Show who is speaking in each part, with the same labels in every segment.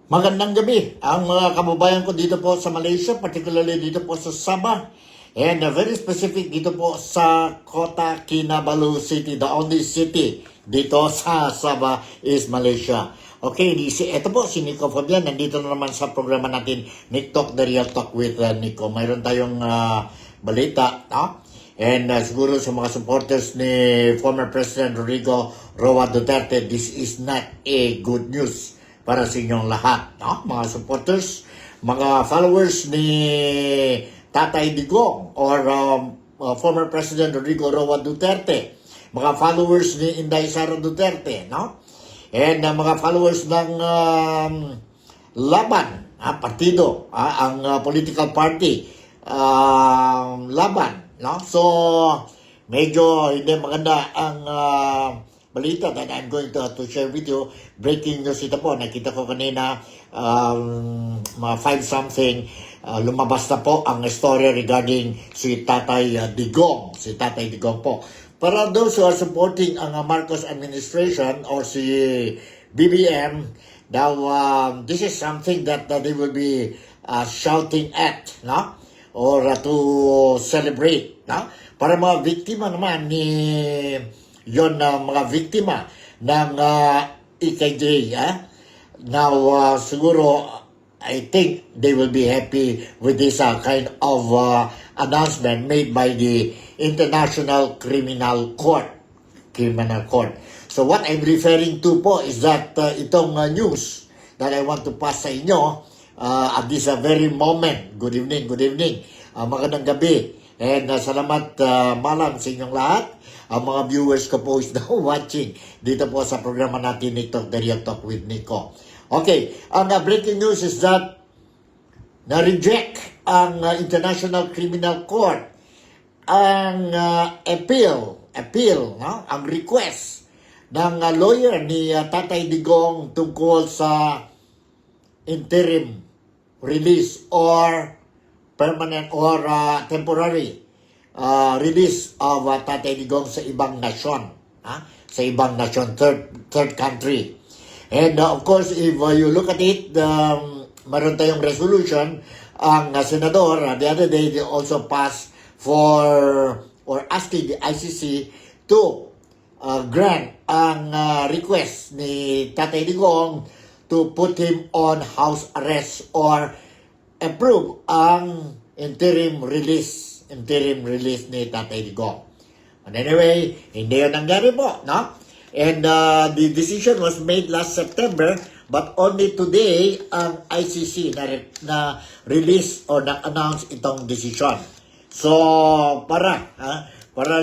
Speaker 1: Magandang gabi ang mga kababayan ko dito po sa Malaysia, particularly dito po sa Sabah, and very specific dito po sa Kota Kinabalu City, the only city dito sa Sabah is Malaysia. Okay, ito po si Nico Fabian, nandito na naman sa programa natin, Nick Talk, The Real Talk with Nico. Mayroon tayong balita, no? And siguro sa mga supporters ni former President Rodrigo Roa Duterte, this is not a good news para sa inyong lahat, no? Mga supporters, mga followers ni Tatay Digong or former President Rodrigo Roa Duterte, mga followers ni Inday Sara Duterte, no? And mga followers ng Laban, partido, ang political party, Laban, no? So, medyo hindi maganda ang balita that I'm going to share with you. Breaking news ito po. Nakita ko kanina mga 5-something lumabas na po ang story regarding si Tatay Digong. Si Tatay Digong po. Para those who are supporting ang Marcos administration or si BBM, now this is something that they will be shouting at, no? Or to celebrate, no? Para mga biktima naman ni yon mga biktima ng EKJ, now siguro I think they will be happy with this kind of announcement made by the International Criminal Court. So what I'm referring to po is that itong news that I want to pass sa inyo at this very moment. Good evening. Magandang gabi. And salamat malam sa inyong lahat. Ang mga viewers ko po is now watching dito po sa programa natin nito, The Real Talk with Nico. Okay, ang breaking news is that na-reject ang International Criminal Court ang appeal, no? Ang request ng lawyer ni Tatay Digong tungkol sa interim release or permanent or temporary release of Tatay Digong sa ibang nasyon, sa ibang nasyon, third country. And of course, if you look at it, meron tayong resolution, ang senador, the other day, they also passed for, or asking the ICC to grant ang request ni Tatay Digong to put him on house arrest or approve ang interim release ni Tatay Digong. And anyway, hindi yun nangyari po, no? And the decision was made last September, but only today ang ICC na release or na-announce itong decision. So, para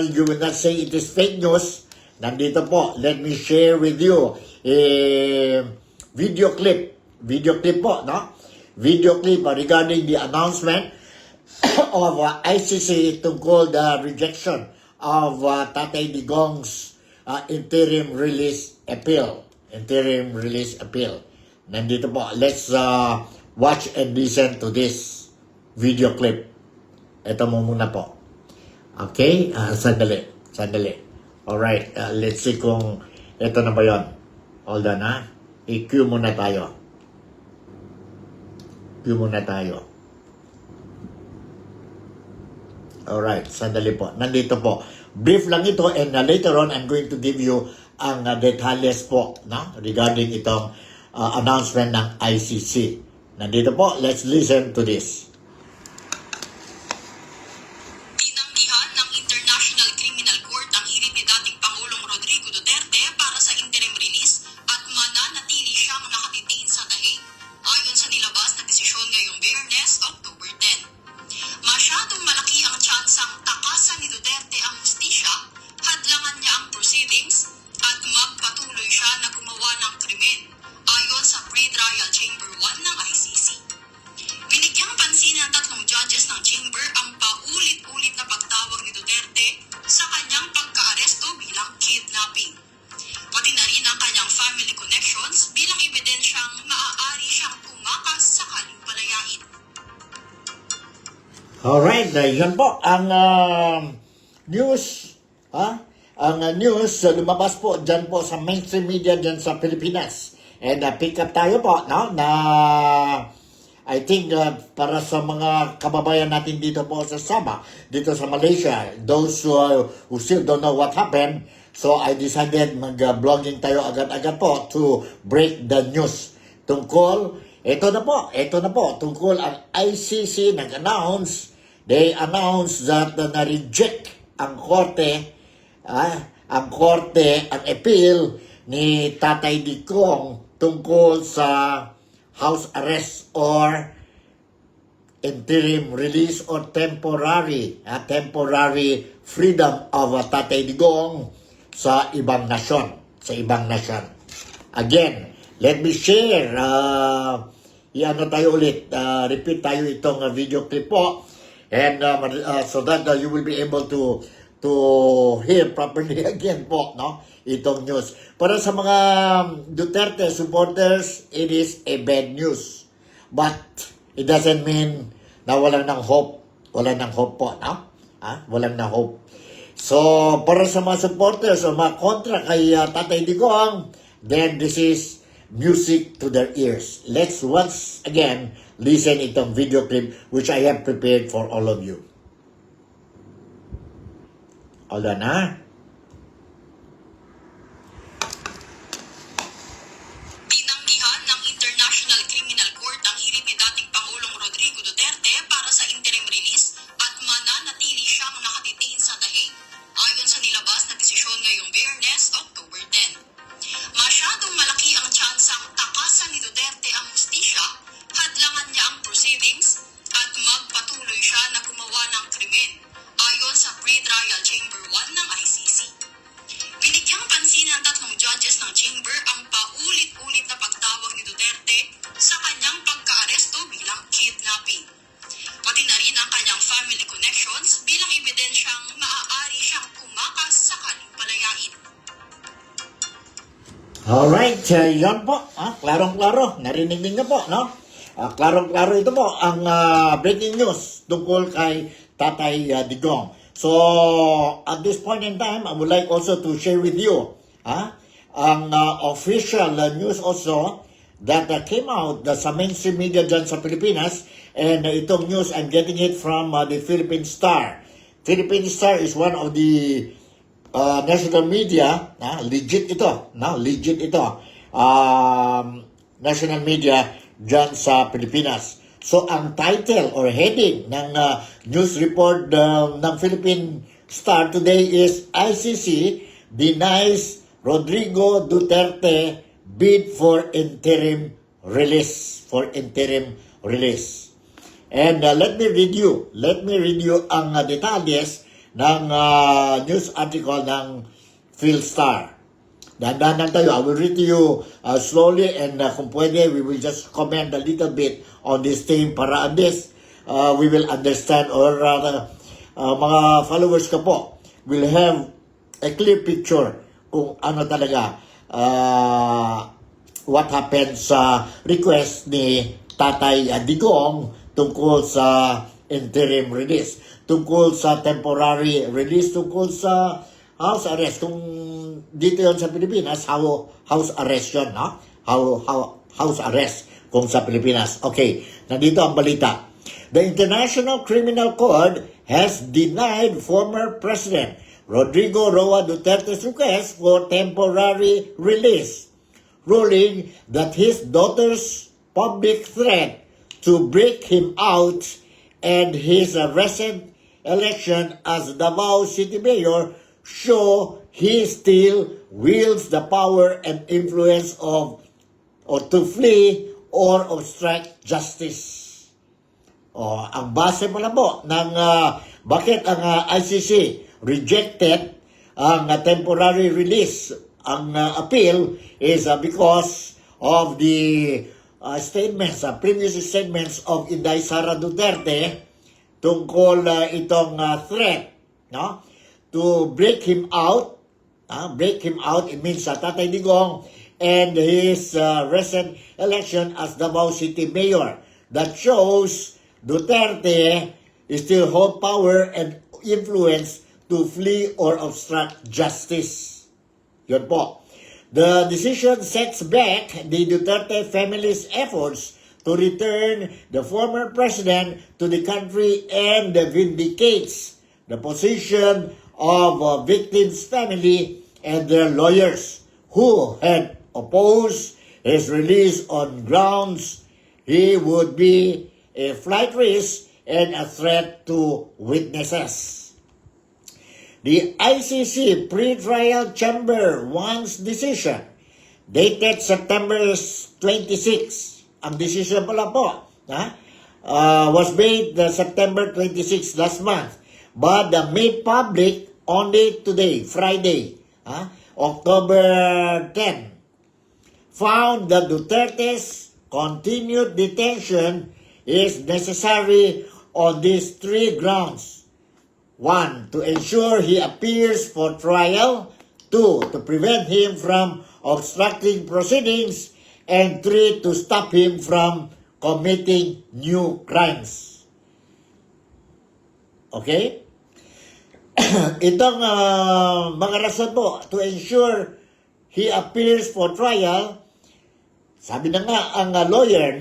Speaker 1: you will not say it is fake news, nandito po, let me share with you a video clip po, no? Video clip regarding the announcement of ICC tungkol the rejection of Tatay Digong's interim release appeal. Nandito po. Let's watch and listen to this video clip. Ito mo muna po. Okay? Sandali. Alright. Let's see kung ito na ba yun. Hold on, I-cue muna tayo. Alright, sandali po. Nandito po. Brief lang ito and later on I'm going to give you ang detalles po, no? Regarding itong announcement ng ICC. Nandito po. Let's listen to this.
Speaker 2: Tinanggihan ng International Criminal Court ang hirit ni dating Pangulong Rodrigo Duterte para sa interim release at mananatili siyang nakatitiin sa dahig. Ayon sa nilabas na desisyon ngayong Biyernes, October 10. Masyadong malaki ang tsansang takasan ni Duterte ang hustisya, hadlangan niya ang proceedings, at magpatuloy siya na gumawa ng krimen, ayon sa Pre-Trial Chamber 1 ng ICC. Binigyang pansin ng tatlong judges ng chamber ang paulit-ulit na pagtawag ni Duterte sa kanyang pagka-aresto bilang kidnapping. Pati na rin ang kanyang family connections bilang ebidensyang maaari siyang tumakas sakaling palayain.
Speaker 1: Alright, yan po ang news, Ang news lumabas po dyan po sa mainstream media dyan sa Pilipinas. And pick up tayo po, no, na I think para sa mga kababayan natin dito po sa Sabah, dito sa Malaysia, those who still don't know what happened, so I decided mag-vlogging tayo agad-agad po to break the news tungkol, ito na po, tungkol ang ICC nag-announce, they announced that na-reject ang korte, ang appeal ni Tatay Digong tungkol sa house arrest or interim release or temporary freedom of Tatay Digong sa ibang nasyon, Again, let me share, repeat tayo itong video clip po, and so that you will be able to hear properly again po, no, itong news. Para sa mga Duterte supporters, it is a bad news. But it doesn't mean na walang ng hope. Walang ng hope po, no? Walang ng hope. So, para sa mga supporters o mga kontra kay Tatay Digong, then this is music to their ears. Let's once again listen itong video clip which I have prepared for all of you. Hold on,
Speaker 2: Tinanggihan ng International Criminal Court ang hirit ni dating Pangulong Rodrigo Duterte para sa interim release at mananatili siyang nakadetain sa dahig ayon sa nilabas na desisyon ngayong Biyernes, October 10. Masyadong malaki ang tsansang takasan ni Duterte ang hustisya, hadlangan niya ang proceedings at magpatuloy siya na gumawa ng krimen ayon sa Pre-Trial Chamber 1 ng ICC. Binigyang pansin ng tatlong judges ng chamber ang paulit-ulit na pagtawag ni Duterte sa kanyang pagka-aresto bilang kidnapping. Pati na rin ang kanyang family connections bilang ebidensyang maaari siyang tumakas sa kanyang palayain.
Speaker 1: Alright, yan po. Klarong-klaro. Narinig niyo po, no? Klarong-klaro ito po ang breaking news tungkol kay Tatay Digong. So, at this point in time, I would like also to share with you ang official news also that came out sa mainstream media dyan sa Pilipinas. And itong news, I'm getting it from the Philippine Star. Philippine Star is one of the national media, legit ito. National media dyan sa Pilipinas. So, ang title or heading ng news report ng Philippine Star today is ICC denies Rodrigo Duterte bid for interim release. And let me read you ang detalles ng news article ng PhilStar. Dahan-dahan tayo. I will read to you slowly, and kung pwede, we will just comment a little bit on this thing para on this we will understand, or mga followers ka po will have a clear picture kung ano talaga what happened sa request ni Tatay Digong tungkol sa interim release, tungkol sa temporary release, tungkol sa house arrest. Kung dito yon sa Pilipinas, house arrest yun, no? House arrest kung sa Pilipinas. Okay, nandito ang balita. The International Criminal Court has denied former President Rodrigo Roa Duterte's request for temporary release, ruling that his daughter's public threat to break him out and his recent election as Davao City Mayor show he still wields the power and influence of or to flee or obstruct justice. Ang base pala po ng bakit ang ICC rejected ang temporary release, ang appeal is because of the statements, previous statements of Inday Sara Duterte tungkol itong threat, no? To break him out, it means Tatay Digong and his recent election as Davao City Mayor. That shows Duterte still hold power and influence to flee or obstruct justice. Yun po. The decision sets back the Duterte family's efforts to return the former president to the country and vindicates the position of victims' family and their lawyers who had opposed his release on grounds he would be a flight risk and a threat to witnesses. The ICC pre-trial chamber one's decision dated September 26. Ang decision pala po was made September 26 last month, but made public only today, Friday, October 10, found that Duterte's continued detention is necessary on these three grounds. 1. To ensure he appears for trial. 2. To prevent him from obstructing proceedings. And 3. To stop him from committing new crimes. Okay? Itong mga rason po, to ensure he appears for trial, sabi na nga, ang lawyer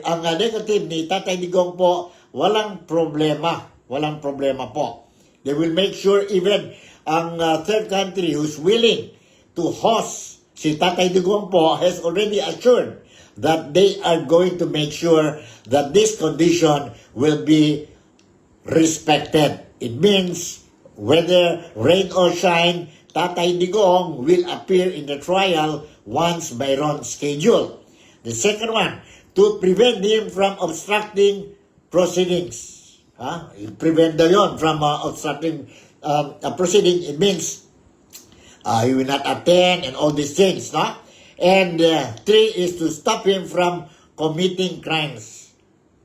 Speaker 1: ang negative ni Tatay Digong po, walang problema. Walang problema po. They will make sure even ang third country who's willing to host si Tatay Digong po has already assured that they are going to make sure that this condition will be respected. It means whether rain or shine, Tatay Digong will appear in the trial once Byron schedule. The second one, to prevent him from obstructing proceedings. Prevent daw yun from obstructing a proceeding. It means he will not attend and all these things. And 3 is to stop him from committing crimes.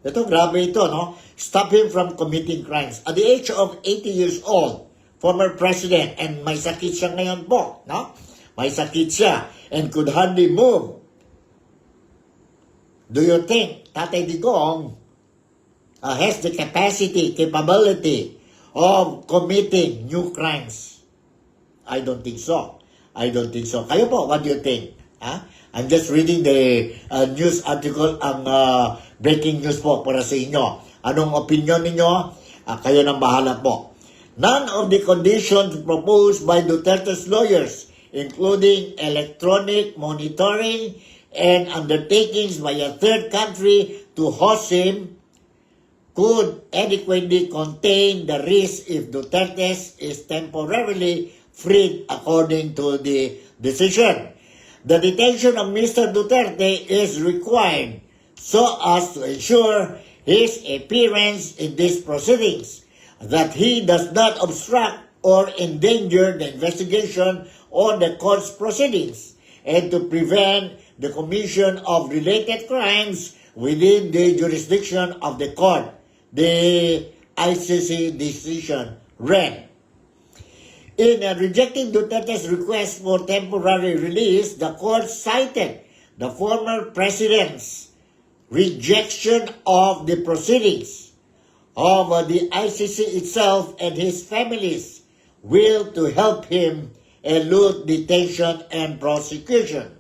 Speaker 1: Ito, grabe ito, no? Stop him from committing crimes. At the age of 80 years old, former president, and may sakit siya ngayon po, no? May sakit siya and could hardly move. Do you think Tatay Digong has the capability of committing new crimes? I don't think so. Kayo po, what do you think? I'm just reading the news article, ang breaking news po para sa inyo. Anong opinion ninyo? Kayo nang bahala po. None of the conditions proposed by Duterte's lawyers, including electronic monitoring and undertakings by a third country to host him, could adequately contain the risk if Duterte is temporarily freed according to the decision. The detention of Mr. Duterte is required so as to ensure his appearance in these proceedings, that he does not obstruct or endanger the investigation or the court's proceedings, and to prevent the commission of related crimes within the jurisdiction of the court. The ICC decision read. In rejecting Duterte's request for temporary release, the court cited the former president's rejection of the proceedings of the ICC itself and his family's will to help him elude detention and prosecution.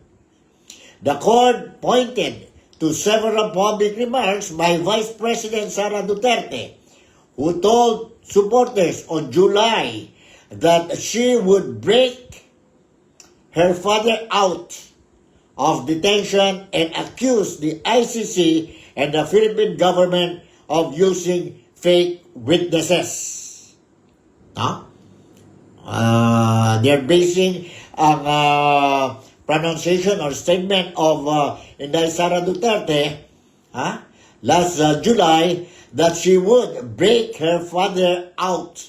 Speaker 1: The court pointed to several public remarks by Vice President Sara Duterte, who told supporters on July that she would break her father out of detention and accused the ICC and the Philippine government of using fake witnesses. They're basing ang pronunciation or statement of Inday Sara Duterte last July that she would break her father out.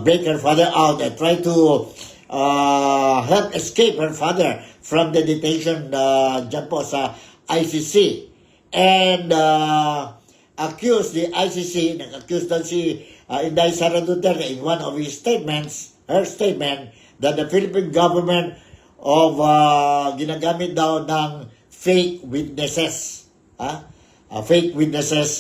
Speaker 1: Break her father out and try to help escape her father from the detention dyan po sa ICC. And accused the ICC, nag-accuse daw si Inday Sara Duterte in one of his statements, her statement, that the Philippine government of ginagamit daw ng fake witnesses. Fake witnesses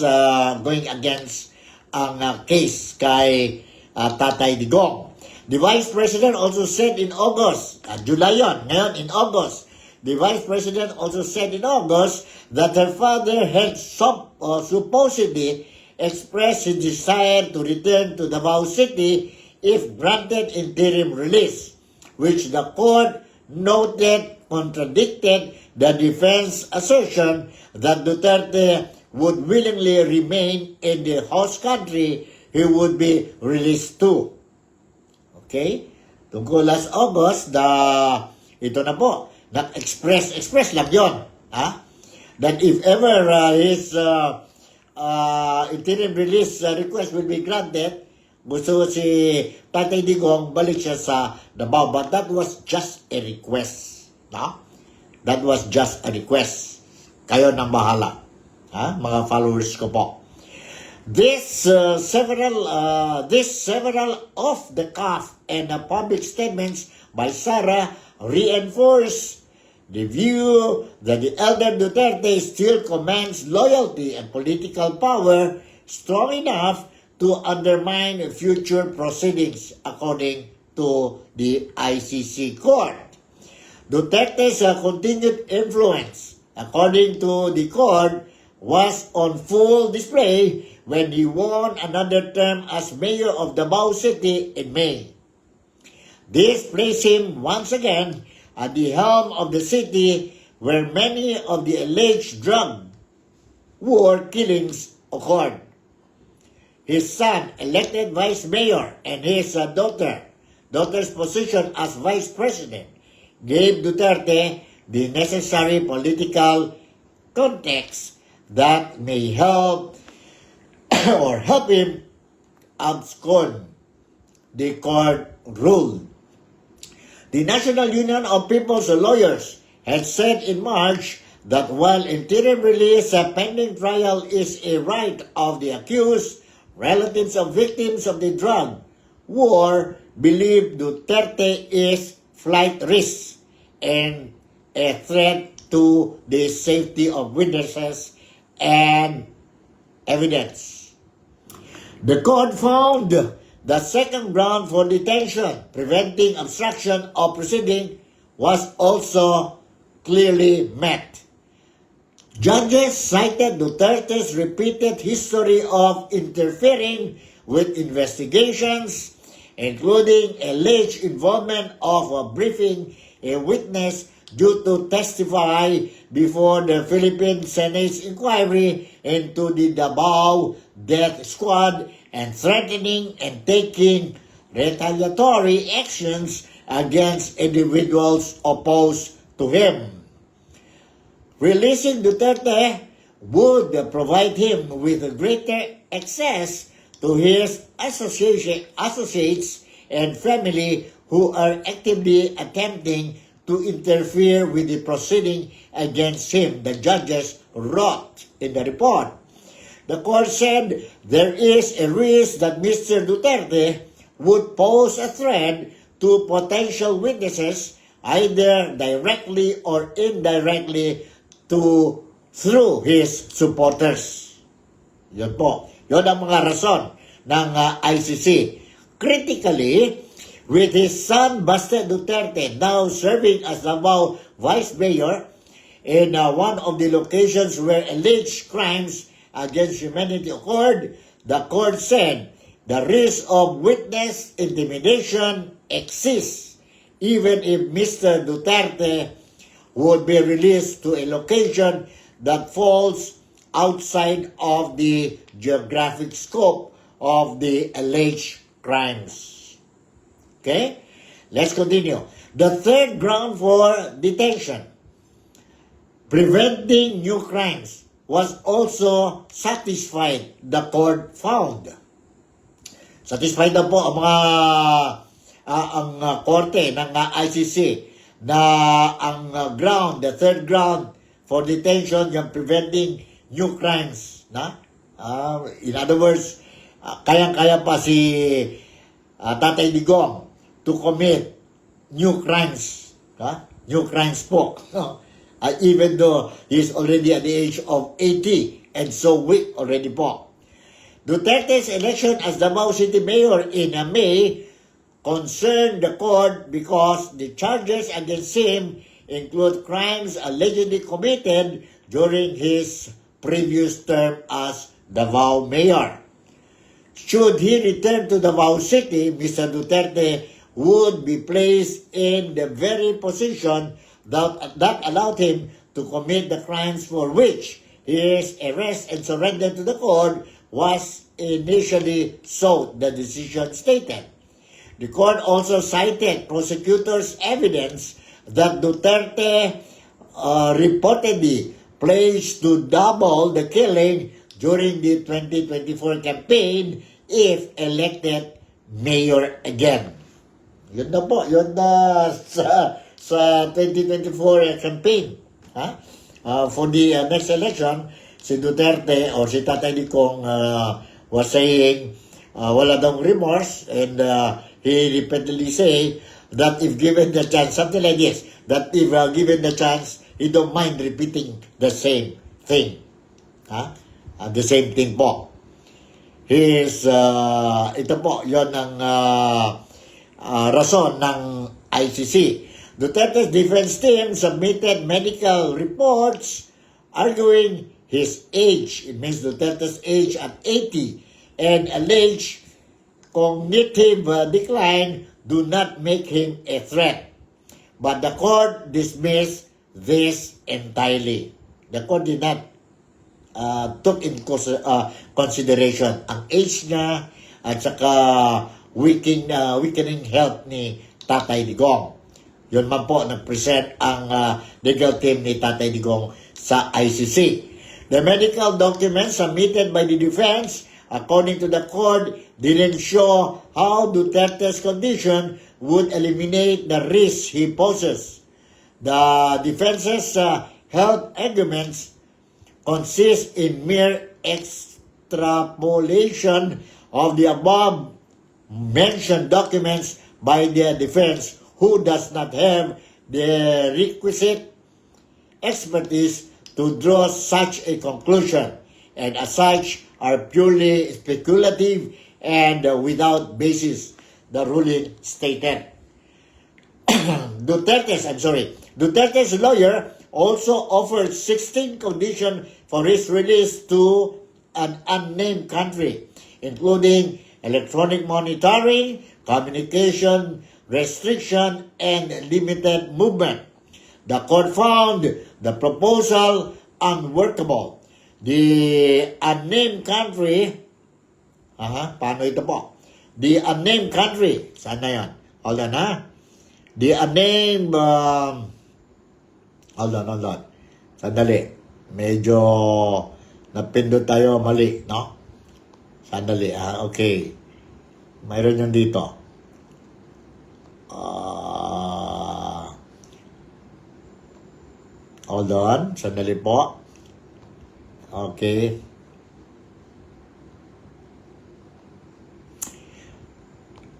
Speaker 1: going against ang case kay Tatay Digong. The Vice President also said in August, July yun, ngayon in August, the Vice President also said in August that her father had supposedly expressed his desire to return to Davao City if granted interim release, which the court noted contradicted the defense assertion that Duterte would willingly remain in the host country he would be released to. Okay? Tungkol last August, ito na po, express lang yun. That if ever his interim release request will be granted, gusto si Tatay Digong balik siya sa Davao. But that was just a request. That was just a request. Kayo nang bahala. Mga followers ko po. Several off the cuff and public statements by Sara reinforce the view that the elder Duterte still commands loyalty and political power strong enough to undermine future proceedings, according to the ICC court. Duterte's continued influence, according to the court, was on full display when he won another term as mayor of Davao City in May. This placed him once again at the helm of the city where many of the alleged drug war killings occurred. His son, elected vice mayor, and his daughter's position as vice president gave Duterte the necessary political context that may help him abscond the court rule. The National Union of People's Lawyers had said in March that while interim release pending trial is a right of the accused, relatives of victims of the drug war believe Duterte is flight risk and a threat to the safety of witnesses and evidence. The court found the second ground for detention, preventing obstruction of proceeding, was also clearly met. Judges cited Duterte's repeated history of interfering with investigations, including alleged involvement of briefing a witness due to testify before the Philippine Senate's inquiry into the Davao Death Squad and threatening and taking retaliatory actions against individuals opposed to him. Releasing Duterte would provide him with greater access to his associates and family who are actively attempting to interfere with the proceeding against him, the judges wrote in the report. The court said there is a risk that Mr. Duterte would pose a threat to potential witnesses either directly or indirectly through his supporters. Yun po. Yun ang mga rason ng ICC. Critically, with his son Baste Duterte now serving as Davao Vice Mayor in one of the locations where alleged crimes against humanity occurred, the court said the risk of witness intimidation exists even if Mr. Duterte would be released to a location that falls outside of the geographic scope of the alleged crimes. Okay? Let's continue. The third ground for detention, preventing new crimes, was also satisfied, the court found. Satisfied na po ang korte ng ICC na ang the third ground for detention, yung preventing new crimes. In other words, kayang-kaya pa si Tatay Digong to commit new crimes. New crimes po. Even though he's already at the age of 80 and so weak already po. Duterte's election as Davao City Mayor in May concerned the court because the charges against him include crimes allegedly committed during his previous term as Davao mayor. Should he return to Davao City, Mr. Duterte would be placed in the very position that allowed him to commit the crimes for which his arrest and surrender to the court was initially sought, the decision stated. The court also cited prosecutors' evidence that Duterte reportedly pledged to double the killing during the 2024 campaign if elected mayor again. Yun na po, yun na sa 2024 campaign. For the next election, si Duterte or si Tatay Digong was saying wala daw remorse, and he repeatedly say that if given the chance, something like this, that if given the chance, he don't mind repeating the same thing. The same thing po. Ito po, yon ang rason ng ICC. Duterte's defense team submitted medical reports arguing his age, it means Duterte's age at 80, and alleged cognitive decline do not make him a threat. But the court dismissed this entirely. The court did not took in consideration ang age niya at saka weakening health ni Tatay Digong. Yun man po, nag-present ang legal team ni Tatay Digong sa ICC. The medical documents submitted by the defense, according to the court, didn't show how Duterte's condition would eliminate the risk he poses. The defense's health arguments consist in mere extrapolation of the above-mentioned documents by the defense, who does not have the requisite expertise to draw such a conclusion, and as such are purely speculative and without basis, the ruling stated. Duterte's lawyer also offered 16 conditions for his release to an unnamed country, including electronic monitoring, communication restriction, and limited movement. The court found the proposal unworkable. The unnamed country, paano ito po? The unnamed country, saan na yan? Hold on, The unnamed, hold on. Sandali. Medyo napindot tayo mali, no? Sandali, okay. Mayroon yung dito. Hold on. Sandali po. Okay.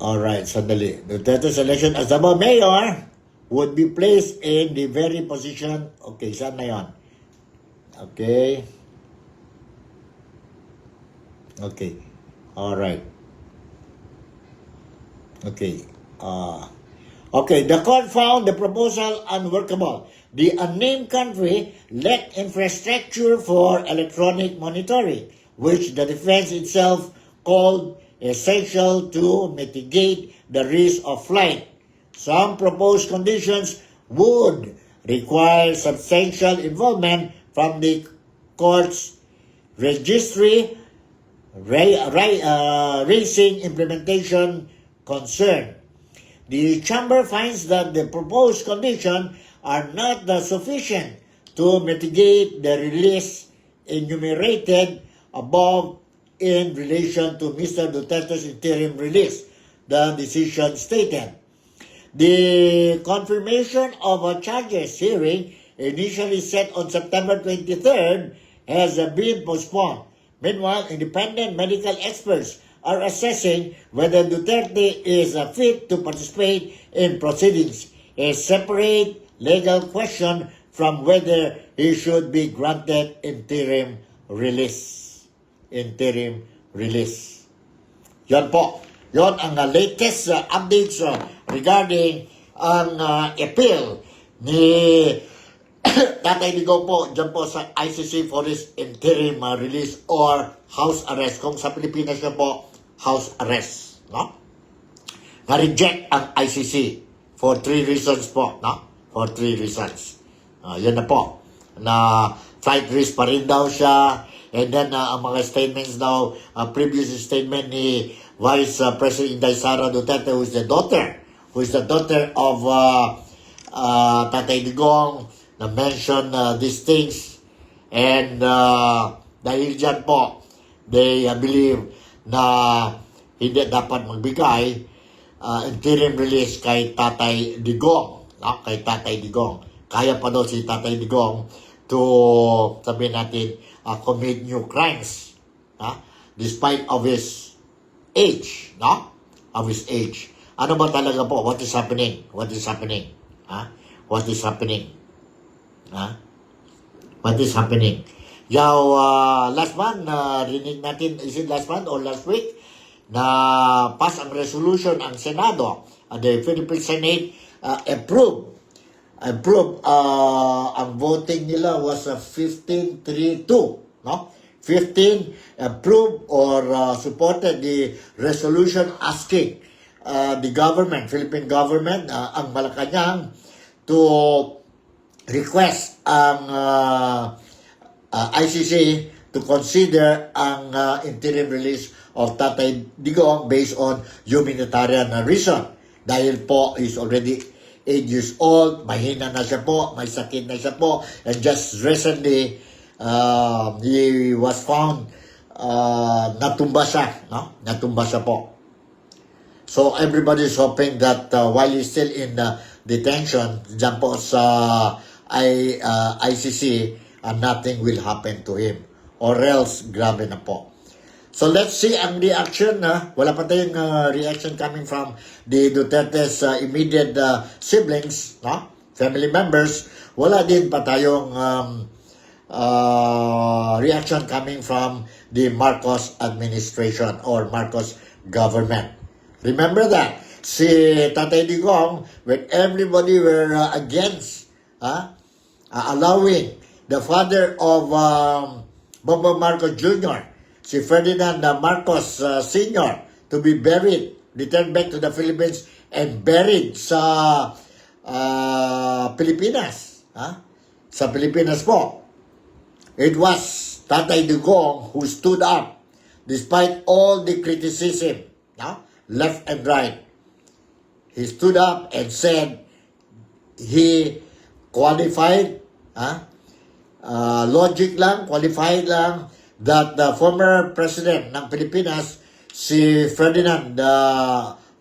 Speaker 1: Alright, sandali. Duterte's election as Davao mayor would be placed in the very position. Okay, saan na yun? Okay. Okay. Alright. Okay. Okay, the court found the proposal unworkable. The unnamed country lacked infrastructure for electronic monitoring, which the defense itself called essential to mitigate the risk of flight. Some proposed conditions would require substantial involvement from the court's registry, raising implementation concern. The chamber finds that the proposed conditions are not sufficient to mitigate the release enumerated above in relation to Mr. Duterte's interim release, the decision stated. The confirmation of a charges hearing, initially set on September 23rd, has been postponed. Meanwhile, independent medical experts are assessing whether Duterte is fit to participate in proceedings, a separate legal question from whether he should be granted interim release. Yan po. Yon ang latest updates regarding ang appeal ni Tatay Digong po dyan po sa ICC for his interim release or house arrest. Kung sa Pilipinas na po, house arrest. No? Na-reject ang ICC for 3 reasons po. No? For 3 reasons. Yan na po. Na flight risk pa rin daw siya. And then ang mga statements daw, previous statement ni Vice President Inday Sara Duterte, who is the daughter of Tatay Digong, na mention these things. And dahil dyan po, they believe na hindi dapat magbigay interim release kay Tatay Digong. No? Kay Tatay Digong. Kaya pa daw si Tatay Digong to, sabihin natin, commit new crimes. Despite of his age. No? Of his age. Ano ba talaga po? What is happening? What is happening? What is happening? What is happening? Last month, rinig natin, is it last month or last week, na pass ang resolution ang Senado. The Philippine Senate approved. Ang voting nila was 15-3-2. No? 15 approved or supported the resolution asking the government, Philippine government, ang Malacanang, to request ang ICC to consider ang interim release of Tatay Digong based on humanitarian reason. Dahil po, he's already 8 years old, mahina na siya po, may sakit na siya po, and just recently, he was found, natumba siya, no? Natumba siya po. So, everybody is hoping that while he's still in detention, dyan po sa ICC, nothing will happen to him. Or else, grabe na po. So, let's see ang reaction. Wala pa tayong reaction coming from the Duterte's immediate siblings, no? Family members. Wala din pa tayong reaction coming from the Marcos administration or Marcos government. Remember that. Si Tatay Digong, when everybody were against allowing the father of Bongbong Marcos Jr., si Ferdinand Marcos Sr., to be buried, returned back to the Philippines and buried sa Pilipinas. Sa Pilipinas po. It was Tatay Digong who stood up despite all the criticism, left and right. He stood up and said he qualified, logic lang, qualified lang, that the former president ng Pilipinas, si Ferdinand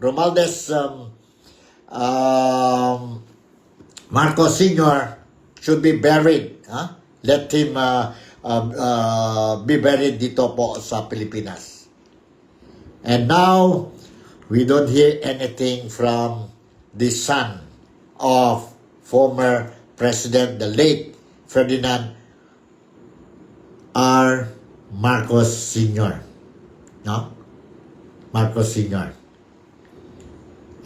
Speaker 1: Romualdez Marcos Sr., should be buried. Let him be buried dito po sa Pilipinas. And now, we don't hear anything from the son of former President, the late Ferdinand R. Marcos Sr. No? Marcos Sr.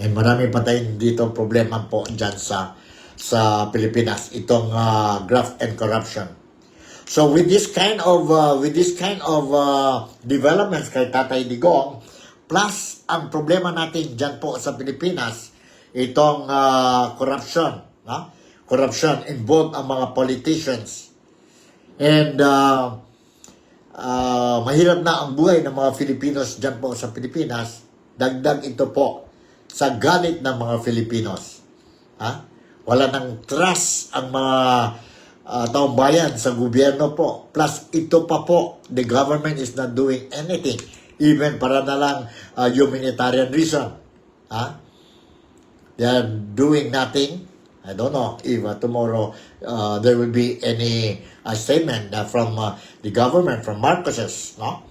Speaker 1: And marami pa tayong dito problema po dyan sa Pilipinas, itong graft and corruption. So with this kind of developments kay Tatay Digong, plus ang problema natin dyan po sa Pilipinas, itong corruption, no? Corruption involved ang mga politicians. And mahirap na ang buhay ng mga Filipinos dyan po sa Pilipinas, dagdag ito po sa galit ng mga Filipinos. Wala nang trust ang mga taong bayan sa gobyerno po. Plus ito pa po, the government is not doing anything, even para na lang humanitarian reason. They are doing nothing. I don't know if tomorrow there will be any statement from the government, from Marcoses, no?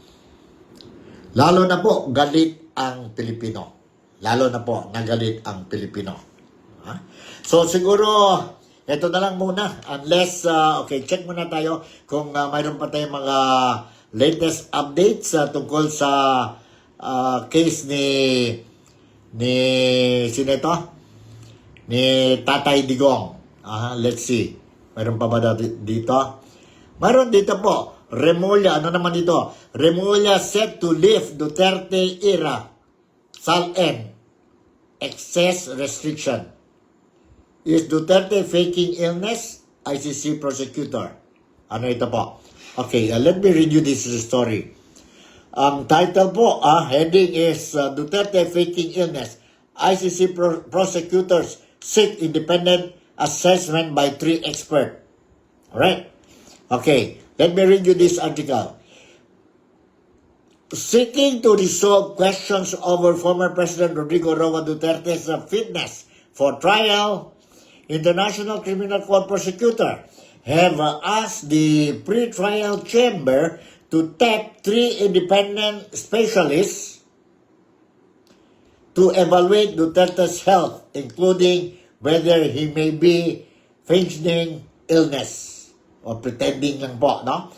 Speaker 1: Lalo na po, galit ang Pilipino. Lalo na po, nagalit ang Pilipino. So siguro, ito na lang muna. Unless, okay, check muna tayo kung mayroon pa tayong mga latest updates tungkol sa case ni sino ito? Ni Tatay Digong. Let's see. Mayroon pa ba dito? Mayroon dito po. Remulla, ano naman dito? Remulla set to lift Duterte era. SALN. Excess restriction. Is Duterte faking illness? ICC prosecutor. Ano ito po? Okay, let me read you this story. Ang title po, heading is Duterte faking illness. ICC prosecutors seek independent assessment by 3 experts. Alright? Okay, let me read you this article. Seeking to resolve questions over former President Rodrigo Roa Duterte's fitness for trial, International Criminal Court prosecutor have asked the pre-trial chamber to tap 3 independent specialists to evaluate Duterte's health, including whether he may be feigning illness or pretending lang po, no?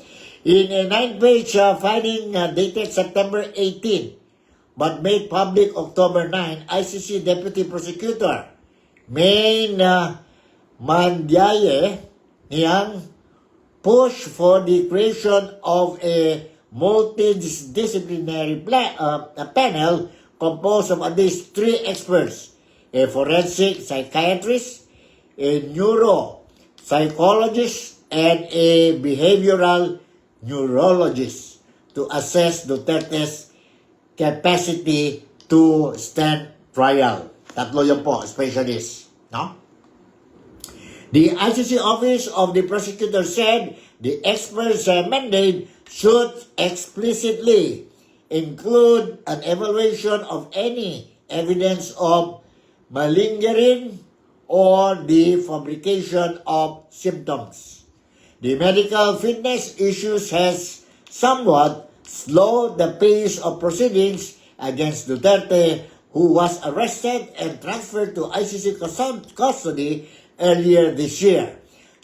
Speaker 1: In a 9-page finding dated September 18 but made public October 9, ICC Deputy Prosecutor Main Mandyaye niyang push for the creation of a multidisciplinary panel composed of at least 3 experts, a forensic psychiatrist, a neuropsychologist, and a behavioral neurologist to assess Duterte's capacity to stand trial. Tatlo yun po, specialist. No? The ICC Office of the Prosecutor said the experts' mandate should explicitly include an evaluation of any evidence of malingering or the fabrication of symptoms. The medical fitness issues has somewhat slowed the pace of proceedings against Duterte, who was arrested and transferred to ICC custody earlier this year.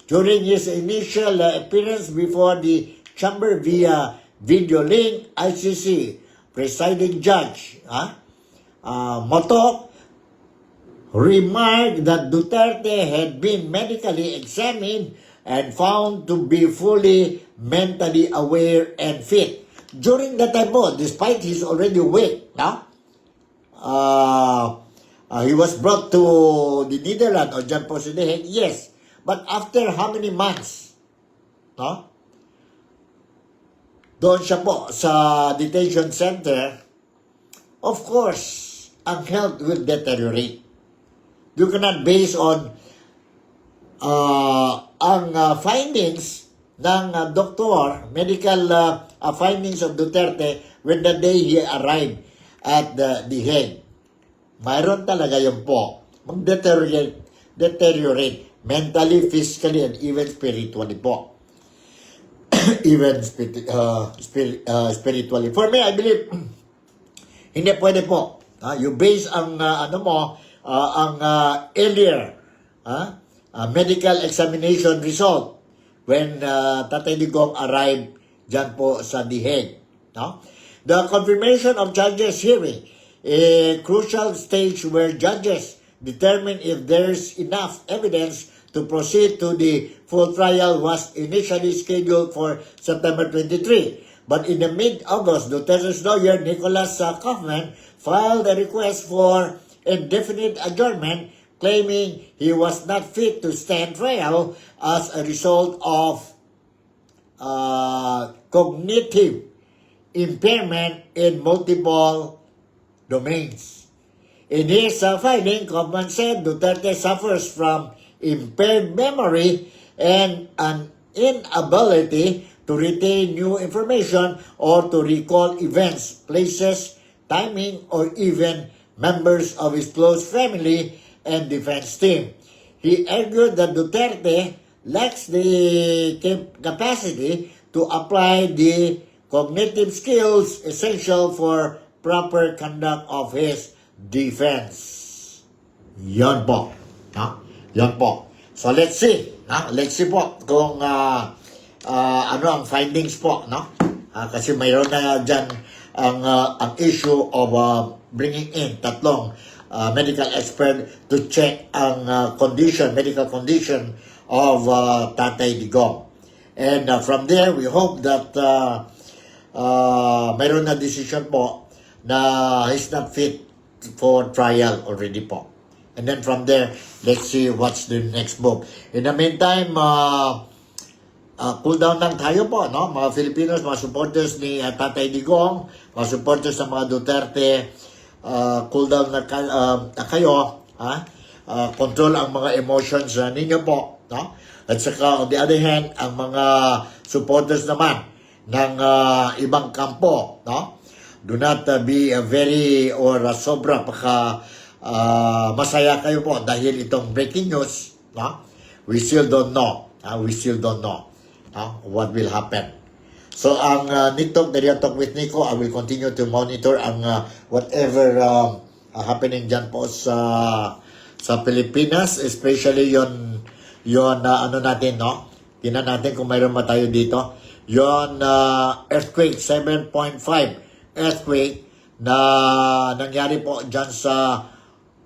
Speaker 1: During his initial appearance before the chamber via video link, ICC presiding judge Motok remarked that Duterte had been medically examined and found to be fully mentally aware and fit. During that time po, despite he's already weak, no? He was brought to the Netherlands or dyan po si The Hague, yes. But after how many months? No? Doon siya po sa detention center, of course, ang health will deteriorate. You cannot base on ang findings ng doktor, medical findings of Duterte when the day he arrived at The Hague. Mayroon talaga yun po. Mag-deteriorate mentally, physically, and even spiritually po. Even spiritually. For me, I believe, hindi pwede po. You base ang earlier medical examination result when Tatay Digong arrived dyan po sa The Hague. No? The confirmation of judges hearing, a crucial stage where judges determine if there's enough evidence to proceed to the full trial, was initially scheduled for September 23. But in the mid-August, Duterte's lawyer, Nicholas Kaufman, filed a request for indefinite adjournment, claiming he was not fit to stand trial as a result of cognitive impairment in multiple domains. In his finding, Kaufman said Duterte suffers from impaired memory and an inability to retain new information or to recall events, places, timing, or even members of his close family and defense team. He argued that Duterte lacks the capacity to apply the cognitive skills essential for proper conduct of his defense. Yan po. Yan po. So let's see. Let's see po kung ano ang findings po. Kasi mayroon na dyan ang issue of bringing in tatlong medical expert to check ang medical condition of Tatay Digong. And from there, we hope that mayroon na decision po na he's not fit for trial already po. And then from there, let's see what's the next move. In the meantime, cool down lang tayo po, no? Mga Filipinos, mga supporters ni Tatay Digong, mga supporters ng mga Duterte, cool down na kayo, ha? Control ang mga emotions ninyo po, no? At saka, on the other hand, ang mga supporters naman ng ibang kampo, no? Do not be very or sobra masaya kayo po dahil itong breaking news, no? We still don't know. We still don't know what will happen. So, ang Nick Daily Talk with Nico, I will continue to monitor ang whatever happening dyan po sa Pilipinas, especially yon ano natin, no? Tingnan natin kung mayroon ba tayo dito. Yon earthquake, 7.5 earthquake na nangyari po dyan sa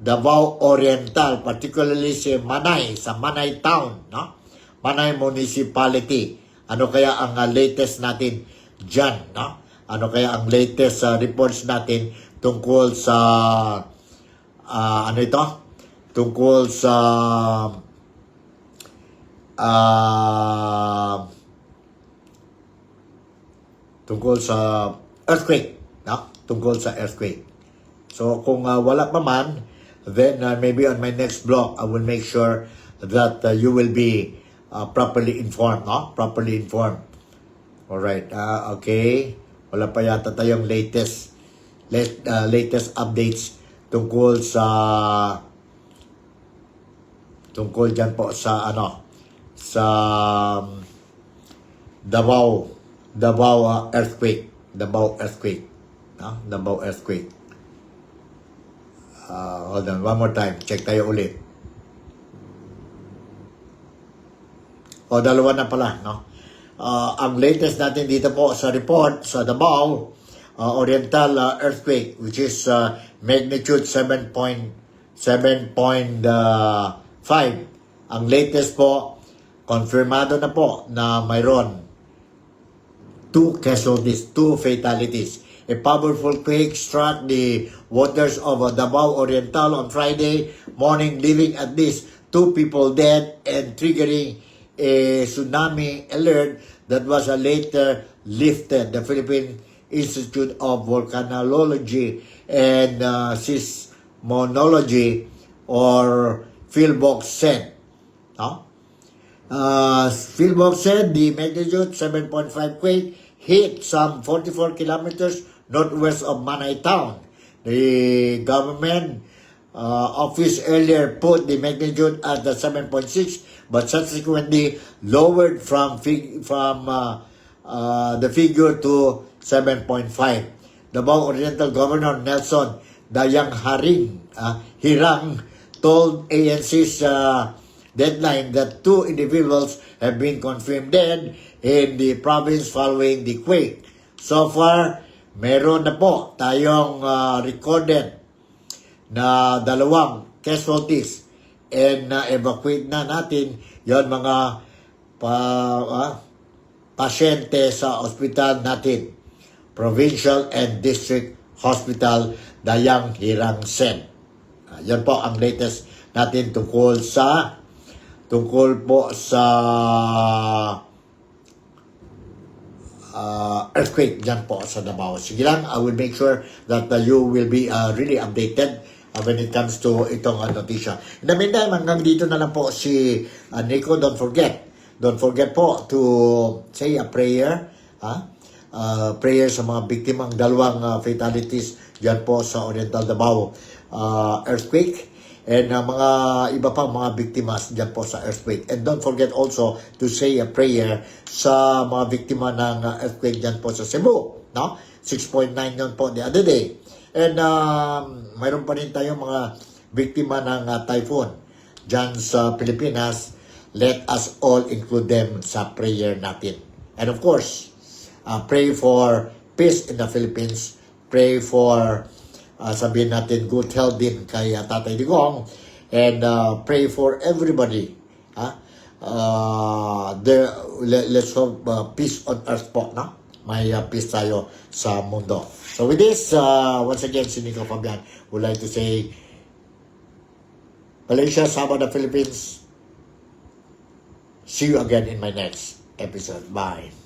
Speaker 1: Davao Oriental, particularly sa Manay Town, no? Manay Municipality. Ano kaya ang latest natin dyan, no? Ano kaya ang latest reports natin tungkol sa tungkol sa earthquake, no? Tungkol sa earthquake. So kung wala pa man, then maybe on my next blog I will make sure that you will be properly informed, no? Properly informed. All right. Okay. Wala pa yata tayong latest updates tungkol dyan po sa Davao earthquake. Davao earthquake. No? Davao earthquake. Hold on, one more time. Check tayo ulit. Dalawa na pala, no? Ang latest natin dito po sa report sa Davao Oriental earthquake, which is magnitude 7.5. Ang latest po, konfirmado na po na mayroon 2 casualties, 2 fatalities. A powerful quake struck the waters of Davao Oriental on Friday morning, leaving at least 2 people dead and triggering a tsunami alert that was later lifted. The Philippine Institute of Volcanology and Seismology, or PhilVoc, said, no? PhilVoc said the magnitude 7.5 quake hit some 44 kilometers northwest of Manay Town. The government office earlier put the magnitude at the 7.6, but subsequently lowered from the figure to 7.5. Davao Oriental Governor Nelson Dayang Hirang told ANC's deadline that 2 individuals have been confirmed dead in the province following the quake. So far, meron na po tayong recorded na 2 casualties, and evacuate na natin yon mga pasyente sa ospital natin, Provincial and District Hospital Dayang Hirang said. Yan po ang latest natin tungkol po sa earthquake dyan po sa Davao. Sige lang, I will make sure that you will be really updated when it comes to itong notisya. In the meantime, hanggang dito na lang po si Nico. Don't forget po to say a prayer, prayer sa mga biktimang 2 fatalities dyan po sa Oriental Davao earthquake, and mga iba pang mga biktimas dyan po sa earthquake. And don't forget also to say a prayer sa mga biktima ng earthquake dyan po sa Cebu, no? 6.9 yun po the other day. And mayroon pa rin tayong mga biktima ng typhoon dyan sa Pilipinas. Let us all include them sa prayer natin. And of course, pray for peace in the Philippines pray for, sabihin natin, good health din kay Tatay Digong, and pray for everybody. Let's hope peace on earth po, no? May peace tayo sa mundo. So with this, once again, si Nico Fabian would like to say, Malaysia, Sabah, the Philippines, see you again in my next episode. Bye.